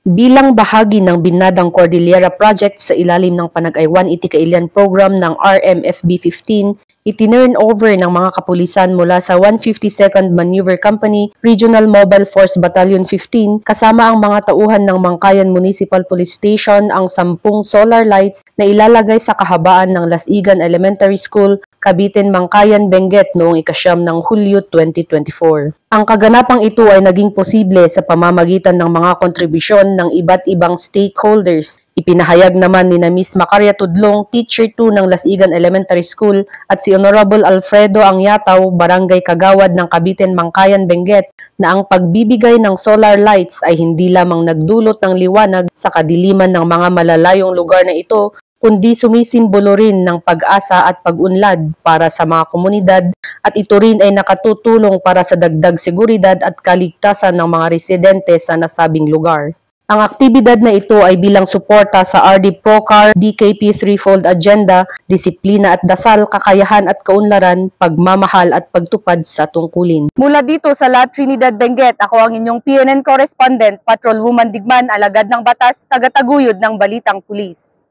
Bilang bahagi ng Binadang Cordillera Project sa ilalim ng Panag-aywan Iti-Kailian Program ng RMFB 15, itinurn over ng mga kapulisan mula sa 152nd Maneuver Company, Regional Mobile Force Battalion 15, kasama ang mga tauhan ng Mangkayan Municipal Police Station ang 10 solar lights na ilalagay sa kahabaan ng Lasigan Elementary School, Cabitin, Mangkayan, Benguet noong 9 ng Hulyo 2024. Ang kaganapang ito ay naging posible sa pamamagitan ng mga kontribusyon ng iba't ibang stakeholders. Ipinahayag naman ni Miss Macaria Tudlong, Teacher 2 ng Lasigan Elementary School, at si Honorable Alfredo Angyataw, Barangay Kagawad ng Cabitin, Mangkayan, Benguet, na ang pagbibigay ng solar lights ay hindi lamang nagdulot ng liwanag sa kadiliman ng mga malalayong lugar na ito, kundi sumisimbolo rin ng pag-asa at pag-unlad para sa mga komunidad, at ito rin ay nakatutulong para sa dagdag seguridad at kaligtasan ng mga residente sa nasabing lugar. Ang aktibidad na ito ay bilang suporta sa RD Procar DKP Threefold Agenda, Disiplina at Dasal, Kakayahan at Kaunlaran, Pagmamahal at Pagtupad sa Tungkulin. Mula dito sa La Trinidad, Benguet, ako ang inyong PNN correspondent, Patrolwoman Digman, alagad ng batas, tagataguyod ng Balitang Pulis.